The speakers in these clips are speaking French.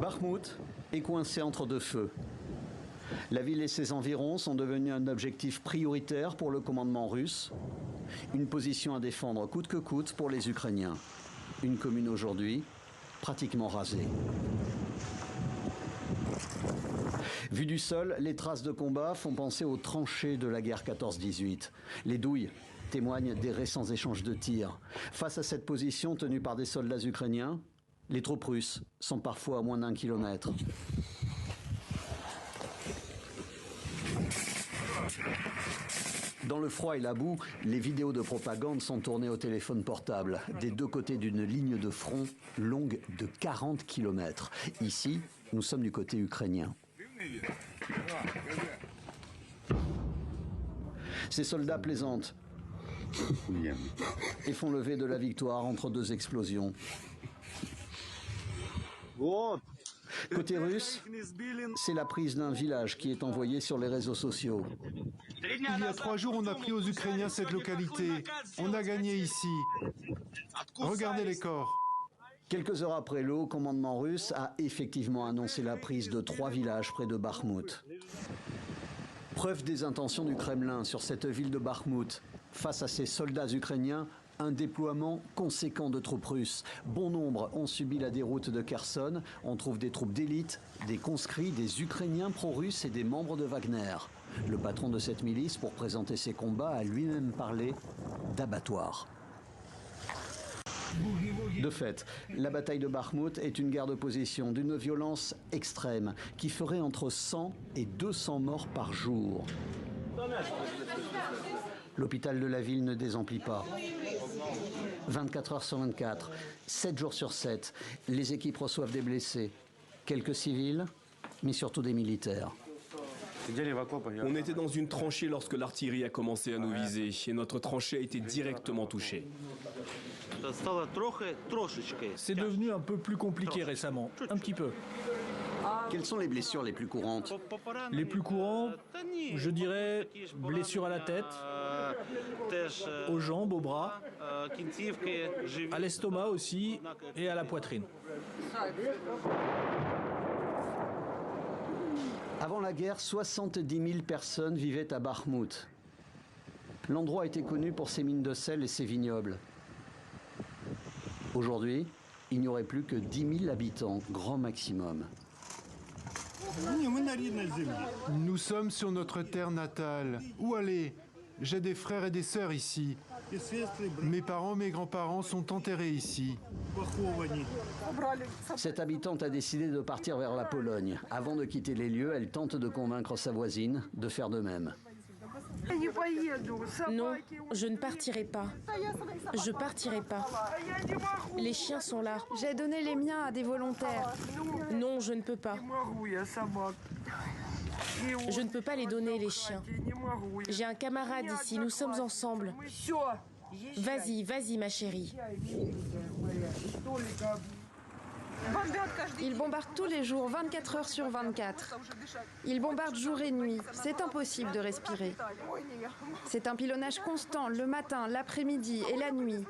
Bakhmout est coincé entre deux feux. La ville et ses environs sont devenus un objectif prioritaire pour le commandement russe. Une position à défendre coûte que coûte pour les Ukrainiens. Une commune aujourd'hui pratiquement rasée. Vu du sol, les traces de combat font penser aux tranchées de la guerre 14-18. Les douilles témoignent des récents échanges de tirs. Face à cette position tenue par des soldats ukrainiens, les troupes russes sont parfois à moins d'1 kilomètre. Dans le froid et la boue, les vidéos de propagande sont tournées au téléphone portable, des deux côtés d'une ligne de front longue de 40 km. Ici, nous sommes du côté ukrainien. Ces soldats plaisantent et font lever de la victoire entre deux explosions. Côté russe, c'est la prise d'un village qui est envoyée sur les réseaux sociaux. Il y a 3 jours, on a pris aux Ukrainiens cette localité. On a gagné ici. Regardez les corps. Quelques heures après, le haut commandement russe a effectivement annoncé la prise de 3 villages près de Bakhmout. Preuve des intentions du Kremlin sur cette ville de Bakhmout. Face à ces soldats ukrainiens, un déploiement conséquent de troupes russes. Bon nombre ont subi la déroute de Kherson. On trouve des troupes d'élite, des conscrits, des Ukrainiens pro-russes et des membres de Wagner. Le patron de cette milice, pour présenter ses combats, a lui-même parlé d'abattoir. De fait, la bataille de Bakhmout est une guerre de position d'une violence extrême qui ferait entre 100 et 200 morts par jour. L'hôpital de la ville ne désemplit pas. 24 heures sur 24, 7 jours sur 7, les équipes reçoivent des blessés. Quelques civils, mais surtout des militaires. On était dans une tranchée lorsque l'artillerie a commencé à nous viser et notre tranchée a été directement touchée. C'est devenu un peu plus compliqué récemment, un petit peu. Quelles sont les blessures les plus courantes? Les plus courants, je dirais, blessures à la tête, aux jambes, aux bras, à l'estomac aussi et à la poitrine. Avant la guerre, 70 000 personnes vivaient à Bakhmout. L'endroit était connu pour ses mines de sel et ses vignobles. Aujourd'hui, il n'y aurait plus que 10 000 habitants, grand maximum. Nous sommes sur notre terre natale. Où aller? J'ai des frères et des sœurs ici. Mes parents, mes grands-parents sont enterrés ici. Cette habitante a décidé de partir vers la Pologne. Avant de quitter les lieux, elle tente de convaincre sa voisine de faire de même. Non, je ne partirai pas. Je partirai pas. Les chiens sont là. J'ai donné les miens à des volontaires. Non, je ne peux pas. Je ne peux pas les donner, les chiens. J'ai un camarade ici, nous sommes ensemble. Vas-y, vas-y, ma chérie. Ils bombardent tous les jours, 24 heures sur 24. Ils bombardent jour et nuit. C'est impossible de respirer. C'est un pilonnage constant, le matin, l'après-midi et la nuit.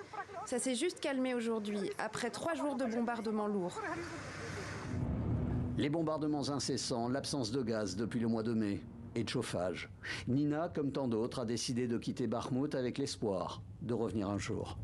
Ça s'est juste calmé aujourd'hui, après 3 jours de bombardements lourds. Les bombardements incessants, l'absence de gaz depuis le mois de mai et de chauffage. Nina, comme tant d'autres, a décidé de quitter Bakhmout avec l'espoir de revenir un jour.